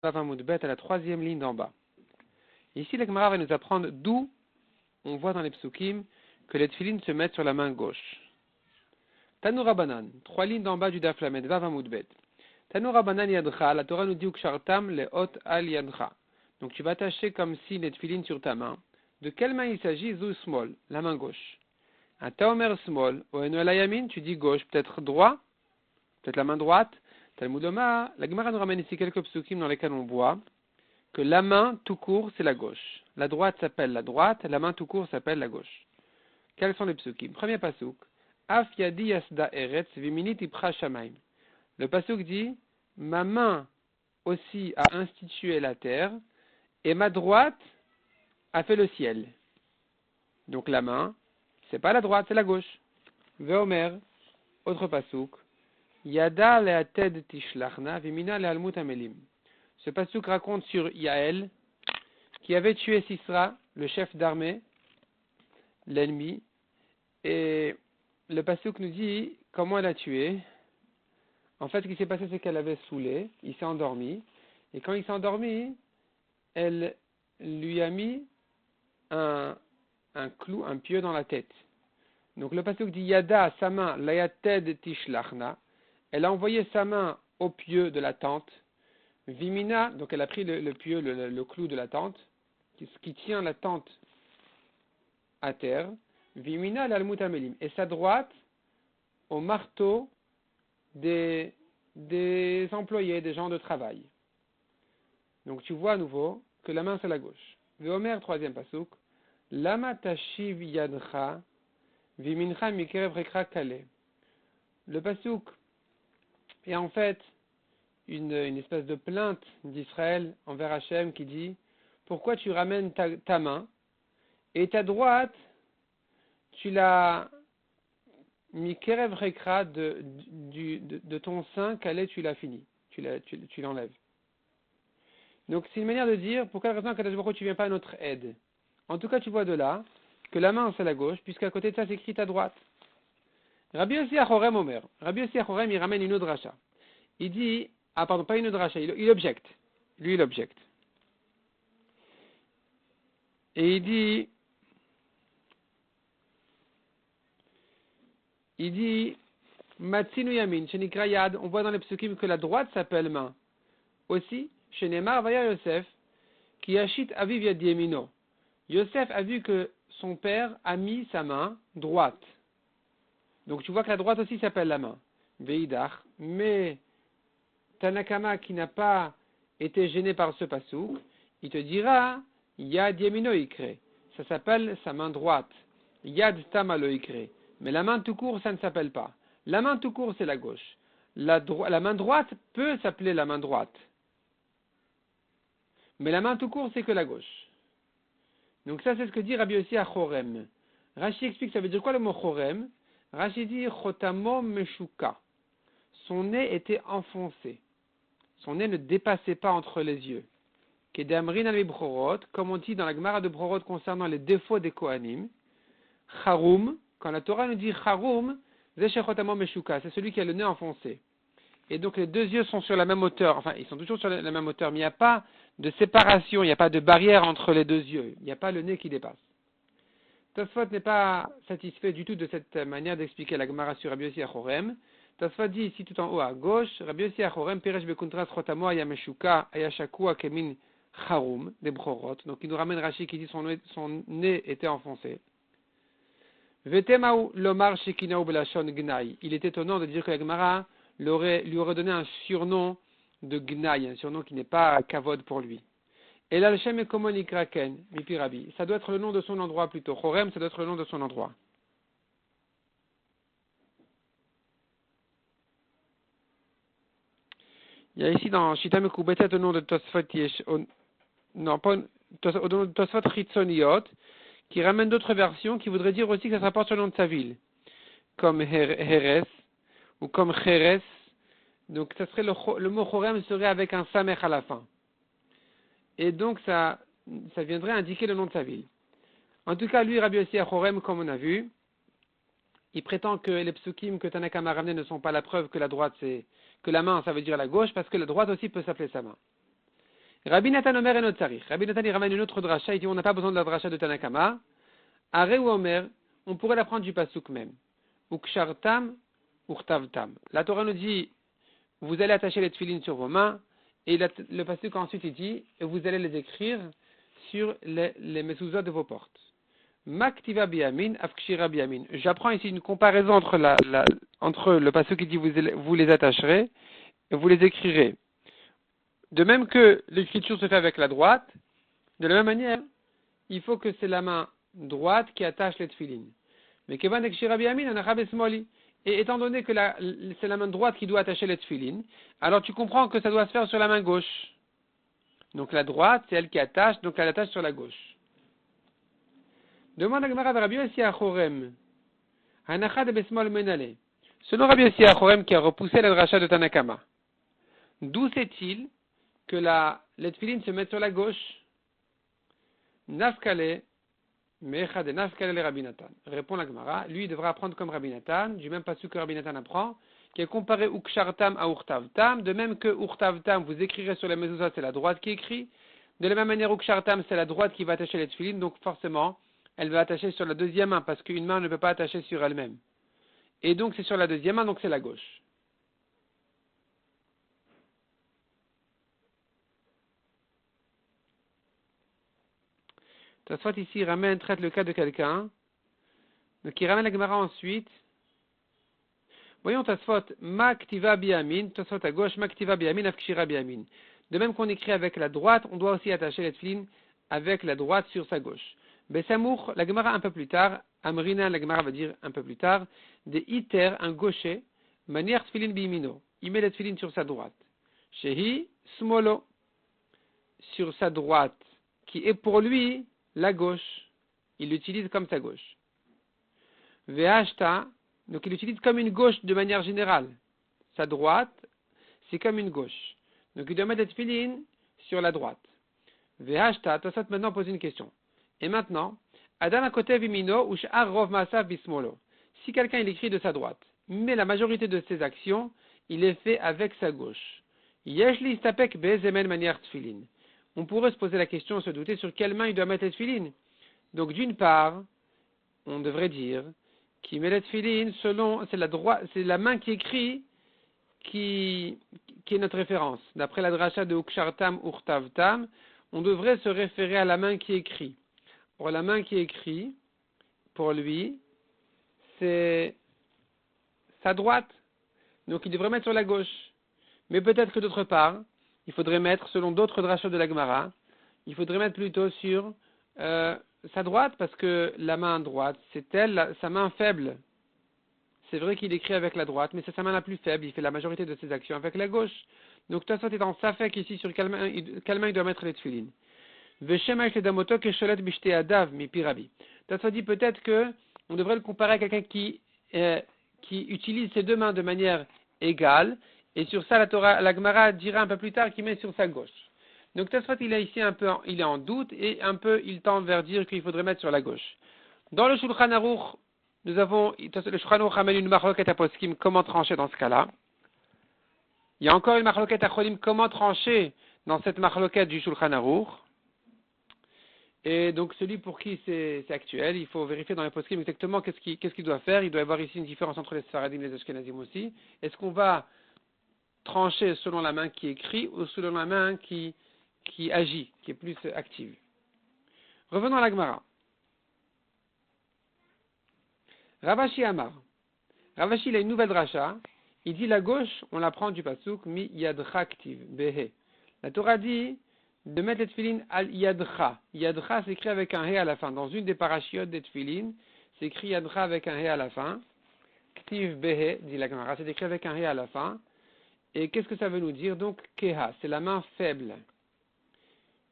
à la troisième ligne d'en bas. Ici, la Gemara va nous apprendre d'où on voit dans les psukim que les tefilines se mettent sur la main gauche. Tanoura Banan, 3 lignes d'en bas du Daf Lamed, Vav Amud Bet. Tanoura Banan Yadcha, la Torah nous dit Ukshartam le hot al Yadcha. Donc tu vas attacher comme si les tefilines sur ta main. De quelle main il s'agit? Zou small, la main gauche. Un Taomer small, ou en Yamin, tu dis gauche, peut-être droit, peut-être la main droite. Talmud Omar, la Gemara nous ramène ici quelques psukim dans lesquels on voit que la main tout court c'est la gauche. La droite s'appelle la droite, la main tout court s'appelle la gauche. Quels sont les psukim? Premier pasuk. Af yadi yasda eretz viminit ipra shamaim. Le pasuk dit, ma main aussi a institué la terre et ma droite a fait le ciel. Donc la main, c'est pas la droite, c'est la gauche. Veomer, autre pasuk. Yada le'ated tishlachna vimina le'almut amelim. Ce pasuk raconte sur Yaël qui avait tué Sisra, le chef d'armée, l'ennemi, et le pasuk nous dit comment elle a tué. En fait, ce qui s'est passé, c'est qu'elle avait saoulé, il s'est endormi, et quand il s'est endormi, elle lui a mis un clou, un pieu dans la tête. Donc le pasuk dit Yada, sa main, layated tishlachna, elle a envoyé sa main au pieu de la tente. Vimina, donc elle a pris le pieu, le clou de la tente, qui tient la tente à terre. Vimina l'almut amelim. Et sa droite au marteau des employés, des gens de travail. Donc tu vois à nouveau que la main c'est la gauche. Veomer, troisième pasuk. Lama tashiv yadcha vimincha mikerev rekra kale. Le pasuk est en fait une espèce de plainte d'Israël envers Hachem qui dit pourquoi tu ramènes ta main et ta droite tu l'as mis kerev rekra de ton sein calé tu l'as fini, tu l'enlèves. Donc c'est une manière de dire pour quelle raison Kadosh Baruch Hu tu viens pas à notre aide. En tout cas tu vois de là que la main c'est la gauche puisqu'à côté de ça c'est écrit ta droite. Rabbi Yossi Achorem Omer. Rabbi Yossi Achorem il ramène une autre dracha. Il dit pas une dracha, il objecte. Lui, il objecte. Et il dit, Matsinu Yamin, Shenikra Yad, on voit dans les psukim que la droite s'appelle main. Aussi, Shenemar Vaya Yosef, qui achite Aviv Yad Yemino. Yosef a vu que son père a mis sa main droite. Donc tu vois que la droite aussi s'appelle la main. Veidach, mais Tanakama qui n'a pas été gêné par ce pasouk, il te dira Yad Yemino Ikre. Ça s'appelle sa main droite. Yad Tamalo Ikre. Mais la main tout court, ça ne s'appelle pas. La main tout court, c'est la gauche. La main droite peut s'appeler la main droite. Mais la main tout court, c'est que la gauche. Donc ça, c'est ce que dit Rabbi Yossi à Chorem. Rashi explique, ça veut dire quoi le mot Chorem? Rashi dit Chotamo Meshuka. Son nez était enfoncé. Son nez ne dépassait pas entre les yeux. Kedamrin al Brorot, comme on dit dans la Gemara de Brorot concernant les défauts des Kohanim. Charoum, quand la Torah nous dit Charoum, Zeshechotamo Meshuka, c'est celui qui a le nez enfoncé. Et donc les deux yeux sont sur la même hauteur, enfin ils sont toujours sur la même hauteur, mais il n'y a pas de séparation, il n'y a pas de barrière entre les deux yeux, il n'y a pas le nez qui dépasse. Tosfot n'est pas satisfait du tout de cette manière d'expliquer la Gemara sur Rabbi Yossi Achorem. Tosfot dit ici tout en haut à gauche, Rabbi Yossi Achorem, Peresh Bekuntras Chotamo Ayameshuka Ayashakua Kemin Charoum, des Brorot. Donc il nous ramène Rashi qui dit son nez était enfoncé. Vetemaou Lomar Shekinaou Belashon Gnai. Il est étonnant de dire que la Gemara lui aurait donné un surnom de Gnai, un surnom qui n'est pas kavod pour lui. Et là, le Shem Ekomon Ikraken, Mipirabi. Ça doit être le nom de son endroit plutôt. Chorem, ça doit être le nom de son endroit. Il y a ici dans Shita Mekubetet au nom de Tosfot au nom de Tosfot Chitzoniot, qui ramène d'autres versions qui voudraient dire aussi que ça se rapporte sur le nom de sa ville. Comme Heres, ou comme Cheres. Donc ça serait le mot Chorem serait avec un Samech à la fin. Et donc ça viendrait indiquer le nom de sa ville. En tout cas, lui, Rabbi Yossi Achorem, comme on a vu, il prétend que les psukim que Tanakama a ramenés ne sont pas la preuve que la droite que la main, ça veut dire la gauche, parce que la droite aussi peut s'appeler sa main. Rabbi Nathan Omer et Notzarich. Rabbi Nathan il ramène une autre dracha, il dit on n'a pas besoin de la dracha de Tanakama. Are ou Omer, on pourrait la prendre du pasuk même. Ukshartam, urtavtam. La Torah nous dit, vous allez attacher les tefilines sur vos mains, et le pasuk ensuite il dit, et vous allez les écrire sur les mezuzot de vos portes. Maktiva biyamin, afkshira biyamin. J'apprends ici une comparaison entre le pasuk qui dit vous les attacherez, et vous les écrirez. De même que l'écriture se fait avec la droite, de la même manière, il faut que c'est la main droite qui attache les tefilines. Mais kevan ekshira biyamin, anachabes moli. Et étant donné que c'est la main droite qui doit attacher les tefilines, alors tu comprends que ça doit se faire sur la main gauche. Donc la droite, c'est elle qui attache, donc elle attache sur la gauche. Demande à Gemara Rabbi Yossi Achorem. Hanacha de besmol menale. Selon Rabbi Yossi Achorem qui a repoussé la dracha de Tanakama, d'où sait-il que les tefilines se mettent sur la gauche? Nafkale, mecha de nafkale le Rabbi Nathan. Répond la Gemara, lui il devra apprendre comme Rabbi Nathan, du même pasuk que Rabbi Nathan apprend, qui est comparé ukshartam à urtavtam, de même que urtavtam, vous écrirez sur les mezuzot, c'est la droite qui écrit, de la même manière ukshartam, c'est la droite qui va attacher les tefilines, donc forcément, elle va attacher sur la deuxième main, parce qu'une main ne peut pas attacher sur elle-même. Et donc c'est sur la deuxième main, donc c'est la gauche. Tosfot ici traite le cas de quelqu'un, donc il ramène la Gemara ensuite. Voyons Tosfot, maktiva biyamin, Tosfot à gauche, maktiva biyamin, afkshira biyamin. De même qu'on écrit avec la droite, on doit aussi attacher les tefilines avec la droite sur sa gauche. Besamour, la Gemara un peu plus tard, Amrina, la Gemara va dire un peu plus tard, de iter, un gaucher, manière tefilin bimino. Il met les tefilines sur sa droite. Shehi, smolo, sur sa droite, qui est pour lui la gauche. Il l'utilise comme sa gauche. Vehashta, donc il l'utilise comme une gauche de manière générale. Sa droite, c'est comme une gauche. Donc il doit mettre les tefilines sur la droite. Vehashta, Tosfot maintenant pose une question. Et maintenant, Adam à côté vimino ou sh'ar rov ma'asav bismolo. Si quelqu'un il écrit de sa droite, mais la majorité de ses actions, il est fait avec sa gauche. Yesh li istapek bezemen manière tefilin. On pourrait se poser la question, se douter sur quelle main il doit mettre les tefilines. Donc d'une part, on devrait dire qu'il met les tefilines selon, c'est la main qui écrit qui est notre référence. D'après la dracha de ukshartam urtavtam, on devrait se référer à la main qui écrit. Pour la main qui écrit, pour lui, c'est sa droite. Donc il devrait mettre sur la gauche. Mais peut-être que d'autre part, il faudrait mettre, selon d'autres drachot de la Gemara, il faudrait mettre plutôt sur sa droite, parce que la main droite, c'est sa main faible. C'est vrai qu'il écrit avec la droite, mais c'est sa main la plus faible, il fait la majorité de ses actions avec la gauche. Donc Tosfot est en safek ici sur quelle main il doit mettre les tefilines. Tosfot dit peut-être que on devrait le comparer à quelqu'un qui utilise ses deux mains de manière égale, et sur ça la Gemara dira un peu plus tard qu'il met sur sa gauche. Donc Tosfot il est ici il est en doute et un peu il tend vers dire qu'il faudrait mettre sur la gauche. Dans le Shulchan Aruch, le Shulchan Aruch ramène une marloquette à poskim, comment trancher dans ce cas-là. Il y a encore une marloquette à cholim, comment trancher dans cette marloquette du Shulchan Aruch. Et donc celui pour qui c'est actuel, il faut vérifier dans les poskim exactement qu'est-ce qu'il doit faire. Il doit y avoir ici une différence entre les Sfaradim et les Ashkenazim aussi. Est-ce qu'on va trancher selon la main qui écrit ou selon la main qui agit, qui est plus active? Revenons à la Gemara. Ravashi Amar. Ravashi il a une nouvelle dracha. Il dit la gauche, on la prend du pasuk mi yadcha aktiv behe. La Torah dit de mettre les tefilines al yadcha. Yadcha s'écrit avec un he à la fin. Dans une des parachiotes des tefilines, c'est écrit yadcha avec un he à la fin. Ktiv behe, dit la Gemara, c'est écrit avec un he à la fin. Et qu'est-ce que ça veut nous dire? Donc keha, c'est la main faible.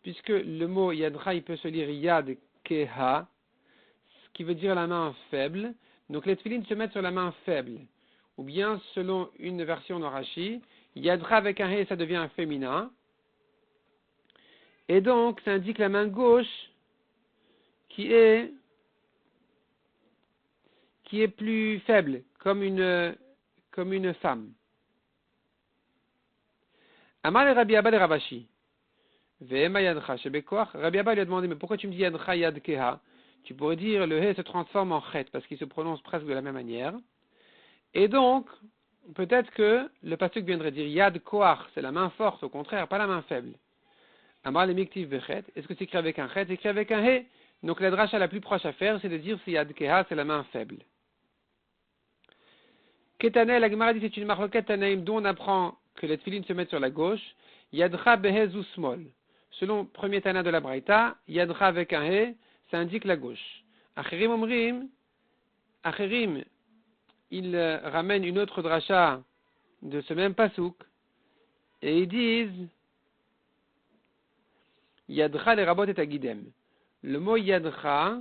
Puisque le mot yadcha, il peut se lire yad keha, ce qui veut dire la main faible. Donc les tefilines se mettent sur la main faible. Ou bien, selon une version de Rashi, yadcha avec un he, ça devient un féminin. Et donc, ça indique la main gauche qui est plus faible, comme une femme. Amar le Rabbi Abba le Ravashi. Ve'ema yadcha shebekoach. Rabbi Abba lui a demandé, mais pourquoi tu me dis yadcha yadkeha? Tu pourrais dire le he se transforme en chet parce qu'il se prononce presque de la même manière. Et donc, peut-être que le pasuk viendrait dire yad koach, c'est la main forte, au contraire, pas la main faible. Amar le miktiv vechet. Est-ce que c'est écrit avec un chet? C'est écrit avec un he. Donc la dracha la plus proche à faire, c'est de dire si yadkeha, c'est la main faible. Ketanel, la Gemara dit c'est une marloquette Tanaïm dont on apprend que les tefilines se mettent sur la gauche. Yadcha behe zu smol. Selon premier Tana de la Braïta, yadcha avec un he, ça indique la gauche. Acherim omrim, Acherim, ils ramènent une autre dracha de ce même pasouk et ils disent yadcha les rabot et agidem. Le mot yadcha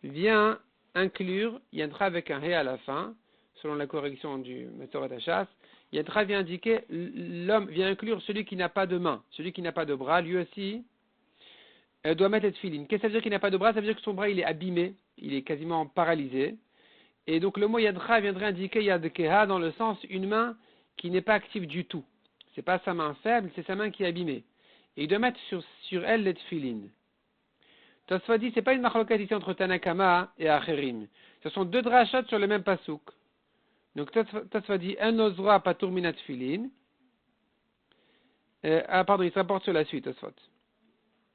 vient inclure yadcha avec un he à la fin, selon la correction du Metorat Hachas. Yadcha vient indiquer l'homme, vient inclure celui qui n'a pas de main, celui qui n'a pas de bras, lui aussi doit mettre les tefilines. Qu'est-ce que ça veut dire qu'il n'a pas de bras? Ça veut dire que son bras il est abîmé, il est quasiment paralysé. Et donc le mot yadcha viendrait indiquer yadkeha dans le sens une main qui n'est pas active du tout. C'est pas sa main faible, c'est sa main qui est abîmée. Et il doit mettre sur elle les tefilines. Tosfot dit, c'est pas une marloquette ici entre Tanakama et Acherim. Ce sont deux drachot sur le même pasouk. Donc Tosfot dit, un ozra patur minat tefilin. Pardon, il se rapporte sur la suite, Tosfot.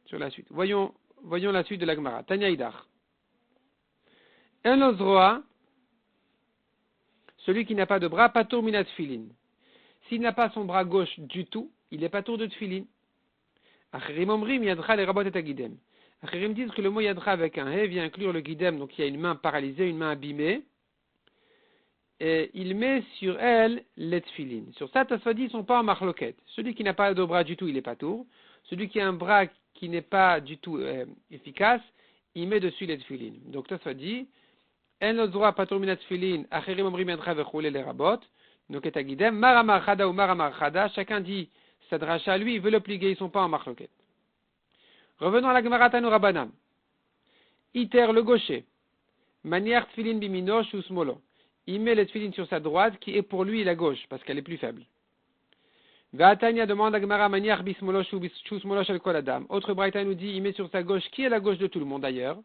Sur la suite. Voyons la suite de la Gemara. Tanya Idar. Un ozroa, celui qui n'a pas de bras, patur minat tefilin. S'il n'a pas son bras gauche du tout, il est patur de tefilin. Acherim omrim yadcha les rabot et agidem. Acherim disent que le mot yadcha avec un he vient inclure le guidem, donc il y a une main paralysée, une main abîmée. Et il met sur elle les tefilin. Sur ça, Tosfot dit, ils ne sont pas en marloquette. Celui qui n'a pas de bras du tout, il est patour. Celui qui a un bras qui n'est pas du tout efficace, il met dessus les tefilin. Donc Tosfot dit, en ozroa patur minat tefilin, acherim omrim yadcha vechule les rabot. Donc et agidem, maramar chada ou maramar chada, chacun dit sa dracha, lui, il veut le plier, ils ne sont pas en marloquette. Revenons à la Gemara Tanu Rabbanan. Iter le gaucher. Manière tefilin biminosh ou smolo. Il met les tefilin sur sa droite, qui est pour lui la gauche, parce qu'elle est plus faible. Vatania demande à Gemara manière bismolosh ou smolosh al kol adam. Autre Braïta nous dit, il met sur sa gauche, qui est la gauche de tout le monde d'ailleurs.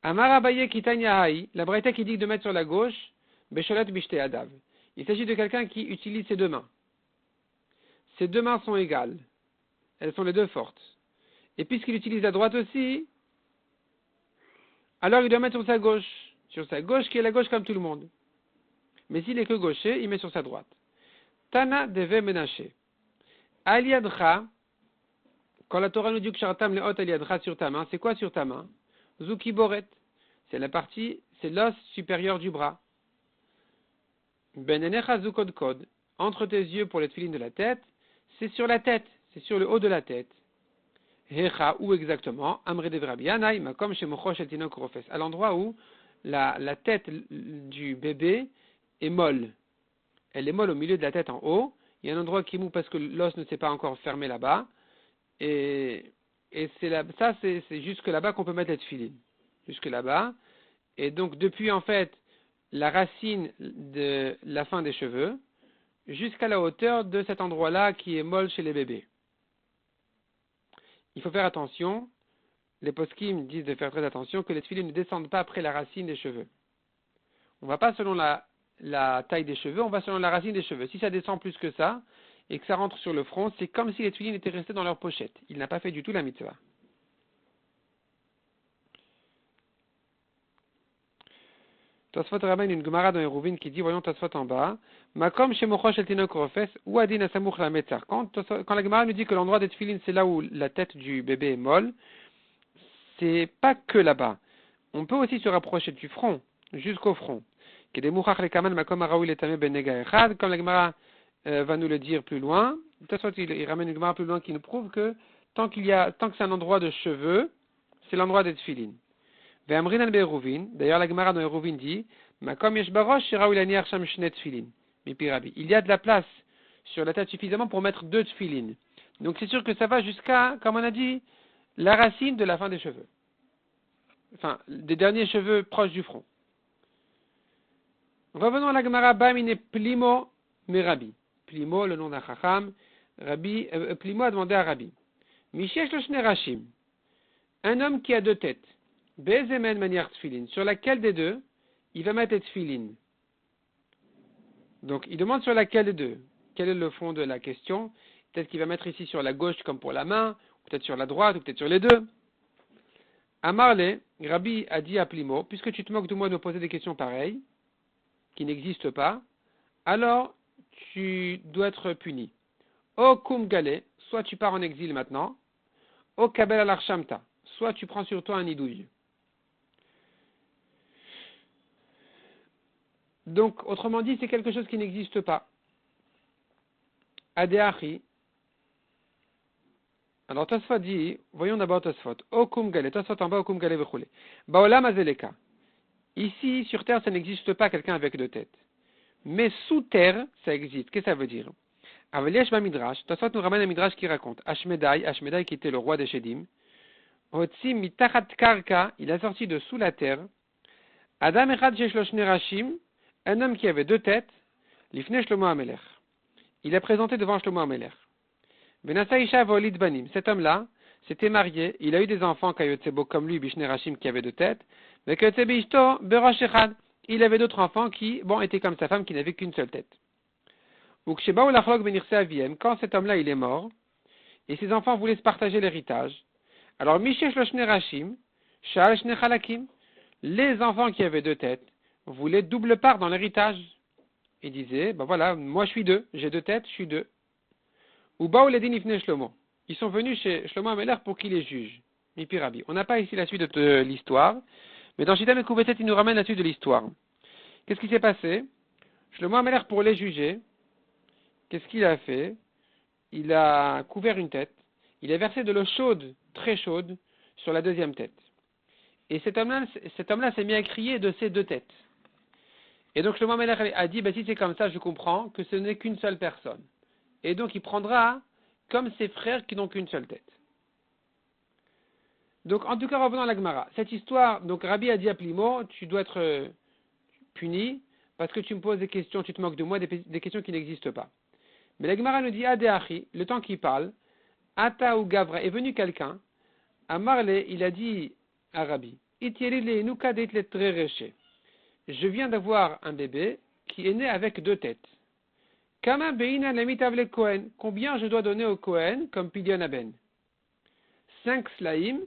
Amar Abaye kitanya haï, la Braïta qui dit de mettre sur la gauche, besholet bishte adav. Il s'agit de quelqu'un qui utilise ses deux mains. Ses deux mains sont égales. Elles sont les deux fortes. Et puisqu'il utilise la droite aussi, alors il doit mettre sur sa gauche. Sur sa gauche qui est la gauche comme tout le monde. Mais s'il est que gaucher, il met sur sa droite. Tana deve menaché. Aliadcha, quand la Torah nous dit que Shartam le hot aliadcha sur ta main, c'est quoi sur ta main? Zuki boret. C'est la partie, c'est l'os supérieur du bras. Benenecha zukod kod. Entre tes yeux pour les tefilines de la tête, c'est sur la tête, c'est sur le haut de la tête. Hecha, où exactement? Amre de Rabbi Anaï, makom shemochosh el tinok rofes. À l'endroit où la tête du bébé est molle. Elle est molle au milieu de la tête en haut. Il y a un endroit qui est mou parce que l'os ne s'est pas encore fermé là-bas. Et c'est là, ça, c'est jusque là-bas qu'on peut mettre la tefilin. Jusque là-bas. Et donc, depuis, en fait, la racine de la fin des cheveux, jusqu'à la hauteur de cet endroit-là qui est molle chez les bébés. Il faut faire attention. Les poskim disent de faire très attention que les tefilin ne descendent pas après la racine des cheveux. On ne va pas selon la taille des cheveux, on va selon la racine des cheveux. Si ça descend plus que ça, et que ça rentre sur le front, c'est comme si les tefilin étaient restés dans leur pochette. Il n'a pas fait du tout la mitzvah. Tosfot ramène une Gemara dans Eruvin qui dit, voyons Tosfot en bas, Makom shemochosh el tinok rofes, ou adin asamuch la metzar. Quand la Gemara nous dit que l'endroit des tefilin, c'est là où la tête du bébé est molle, c'est pas que là-bas. On peut aussi se rapprocher du front, jusqu'au front. Comme la Gemara va nous le dire plus loin, il ramène une Gemara plus loin qui nous prouve que tant que c'est un endroit de cheveux, c'est l'endroit des tefilin. D'ailleurs la Gemara dans Eruvin dit, il y a de la place sur la tête suffisamment pour mettre deux tefilin. Donc c'est sûr que ça va jusqu'à, comme on a dit, la racine de la fin des cheveux. Enfin, des derniers cheveux proches du front. Revenons à la Gemara, Bamine Plimo Merabi. Plimo, le nom d'un Chacham. Plimo a demandé à Rabbi. Mishesh lo shne rashim. Un homme qui a deux têtes. Bezemen manière tfilin. Sur laquelle des deux il va mettre tfilin. Donc, il demande sur laquelle des deux. Quel est le fond de la question? Peut-être qu'il va mettre ici sur la gauche comme pour la main, peut-être sur la droite, ou peut-être sur les deux. Amarle, Rabbi a dit à Plimo, puisque tu te moques de moi de me poser des questions pareilles, qui n'existent pas, alors tu dois être puni. O kum gale, soit tu pars en exil maintenant, o kabel al arshamta, soit tu prends sur toi un idouille. Donc, autrement dit, c'est quelque chose qui n'existe pas. Adeachi. Alors, Tosfot dit, voyons d'abord Tosfot. Okum gale, Tosfot en bas, okum gale vechule. Baolam azeleka. Ici, sur terre, ça n'existe pas quelqu'un avec deux têtes. Mais sous terre, ça existe. Qu'est-ce que ça veut dire? Aveliyesh ba midrash. Tosfot nous ramène un midrash qui raconte. Ashmedai qui était le roi des Shedim. Hotsi mitachat karka, il a sorti de sous la terre. Adam echad sheshlo shne rashim. Un homme qui avait deux têtes, l'ifne Shlomo HaMelech. Il est présenté devant Shlomo HaMelech. Venasa Isha Volid Banim. Cet homme-là s'était marié, il a eu des enfants Kayotsebo comme lui, Bishne Rashim qui avait deux têtes, mais Kayotsebe Ishto Berosh Echad. Il avait d'autres enfants qui, étaient comme sa femme qui n'avait qu'une seule tête. Uksheba ou Lachlok Benirse Aviem, quand cet homme-là il est mort, et ses enfants voulaient se partager l'héritage, alors Mishesh Loshne Rashim, Shal Shne Chalakim, les enfants qui avaient deux têtes, voulaient double part dans l'héritage. Ils disaient, voilà, moi je suis deux, j'ai deux têtes, je suis deux. Ou Baouledin Ifne Shlomo. Ils sont venus chez Shlomo HaMelech pour qu'il les juge. Mipirabi. On n'a pas ici la suite de l'histoire, mais dans Shita Mekouvetet, il nous ramène la suite de l'histoire. Qu'est-ce qui s'est passé? Shlomo HaMelech, pour les juger, qu'est-ce qu'il a fait? Il a couvert une tête, il a versé de l'eau chaude, très chaude, sur la deuxième tête. Et cet homme-là s'est mis à crier de ses deux têtes. Et donc Shlomo HaMelech a dit, si c'est comme ça, je comprends que ce n'est qu'une seule personne. Et donc il prendra comme ses frères qui n'ont qu'une seule tête. Donc en tout cas, revenons à la Gemara. Cette histoire, donc Rabbi a dit à Plimo, tu dois être puni parce que tu me poses des questions, tu te moques de moi, des questions qui n'existent pas. Mais la Gemara nous dit, Adeachi, le temps qu'il parle, Ata ou Gavra, est venu quelqu'un, à Marle, il a dit à Rabbi, je viens d'avoir un bébé qui est né avec deux têtes. Combien je dois donner au Kohen comme Pidyon Aben? 5 slaim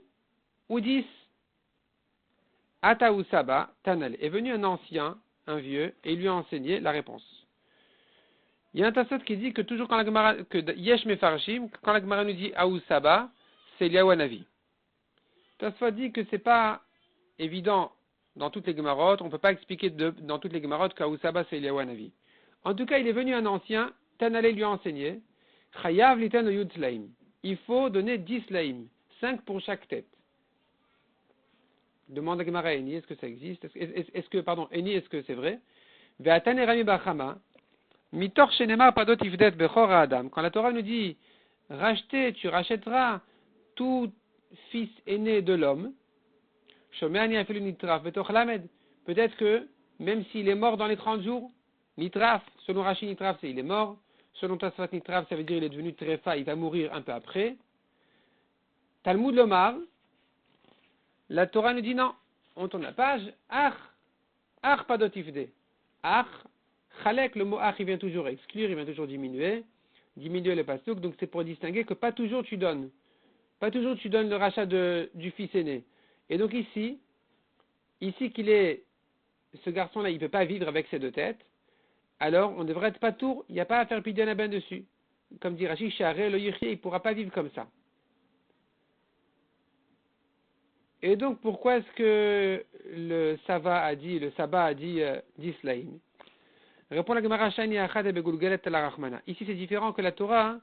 ou 10? Ata ou Saba, Tanel. Est venu un ancien, un vieux, et il lui a enseigné la réponse. Il y a un Tassot qui dit que toujours quand la Gemara, que Yesh Mefarshim, quand la Gemara nous dit Aou Saba, c'est Eliyahu Hanavi. Tassot dit que c'est pas évident dans toutes les Gemarot, on ne peut pas expliquer dans toutes les Gemarot qu'Aou Saba c'est Eliyahu Hanavi. En tout cas, il est venu un ancien, Tanalé lui a enseigné, Chayav liten yud slaim. Il faut donner 10 slaim, 5 pour chaque tête. Demande à Gemara Eni, est-ce que ça existe? Eni, est-ce que c'est vrai? Ve'atan erami bachama, mitor shenema padot ifdet bechor adam. Quand la Torah nous dit, tu rachèteras tout fils aîné de l'homme, shomeani afilu nitraf betoch lamed. Peut-être que, même s'il est mort dans les 30 jours, Nitraf, selon Rashi, Nitraf, c'est il est mort. Selon Tosfot, Nitraf, ça veut dire il est devenu Tréfa, il va mourir un peu après. Talmud Lomar, la Torah nous dit non. On tourne la page. Ach padotifde. Ach, chalek, le mot ach, il vient toujours exclure, il vient toujours diminuer le pasouk. Donc c'est pour distinguer que pas toujours tu donnes le rachat du fils aîné. Et donc ici ce garçon-là, il ne peut pas vivre avec ses deux têtes. Alors, on devrait être pas tour, il n'y a pas à faire Pidyon Aben dessus. Comme dit Rashi, Sha'areh lo yichye, il ne pourra pas vivre comme ça. Et donc, pourquoi est-ce que le Sabbat a dit 10 slaim? Répond la Gemara Shani Achad Begulgelet la Rachmana. Ici, c'est différent que la Torah,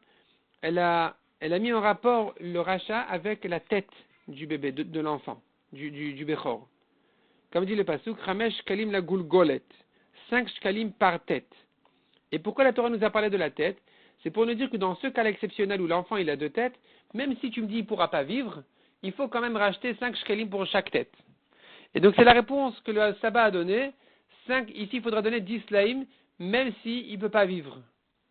elle a mis en rapport le rachat avec la tête du bébé, de l'enfant, du Bechor. Comme dit le Pasuk, Ramesh Kalim la Gulgolet. 5 shkalim par tête. Et pourquoi la Torah nous a parlé de la tête? C'est pour nous dire que dans ce cas exceptionnel où l'enfant il a deux têtes, même si tu me dis il ne pourra pas vivre, il faut quand même racheter 5 shkalim pour chaque tête. Et donc c'est la réponse que le Sabbat a donnée. Ici il faudra donner 10 slaim, même s'il ne peut pas vivre.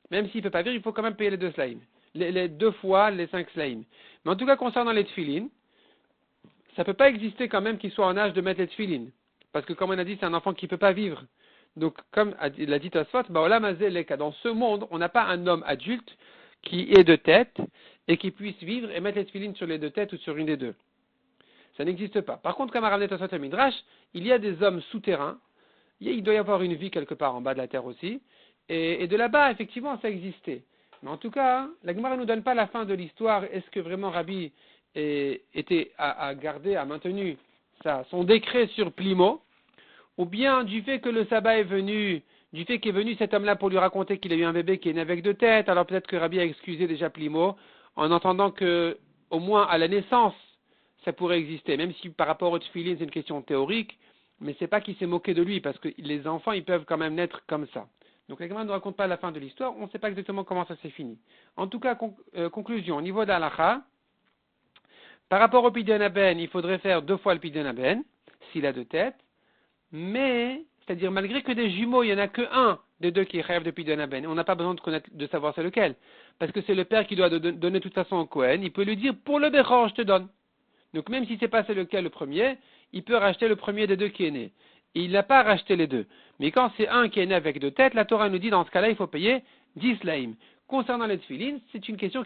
Même s'il ne peut pas vivre, il faut quand même payer les 2 slaim. les 2 fois les 5 slaim. Mais en tout cas, concernant les tefilin, ça ne peut pas exister quand même qu'il soit en âge de mettre les tefilin. Parce que comme on a dit, c'est un enfant qui ne peut pas vivre. Donc, comme l'a dit Tosfot, dans ce monde, on n'a pas un homme adulte qui est de tête et qui puisse vivre et mettre les tefilin sur les 2 têtes ou sur une des 2. Ça n'existe pas. Par contre, comme a ramené Tosfot et Midrash, il y a des hommes souterrains. Il doit y avoir une vie quelque part en bas de la terre aussi. Et de là-bas, effectivement, ça existait. Mais en tout cas, la Gemara ne nous donne pas la fin de l'histoire. Est-ce que vraiment Rabbi a maintenu son décret sur Plimo, ou bien du fait que le sabbat est venu, du fait qu'est venu cet homme-là pour lui raconter qu'il a eu un bébé qui est né avec 2 têtes, alors peut-être que Rabbi a excusé déjà Plimo, en entendant que, au moins à la naissance, ça pourrait exister, même si par rapport au tefillin, c'est une question théorique, mais c'est pas qu'il s'est moqué de lui, parce que les enfants, ils peuvent quand même naître comme ça. Donc la Gemara ne raconte pas la fin de l'histoire, on ne sait pas exactement comment ça s'est fini. En tout cas, conclusion, au niveau d'Alacha, par rapport au Pidyon Haben, il faudrait faire 2 fois le Pidyon Haben, s'il a 2 têtes, mais, c'est-à-dire malgré que des jumeaux, il n'y en a que un des 2 qui rêve de Pidyon Haben, on n'a pas besoin de savoir c'est lequel, parce que c'est le père qui doit donner de toute façon au Kohen, il peut lui dire, pour le Bechor, je te donne. Donc même si c'est pas lequel le premier, il peut racheter le premier des 2 qui est né. Et il n'a pas racheté les 2. Mais quand c'est un qui est né avec 2 têtes, la Torah nous dit dans ce cas-là, il faut payer 10 laïm. Concernant les tefilin, c'est une question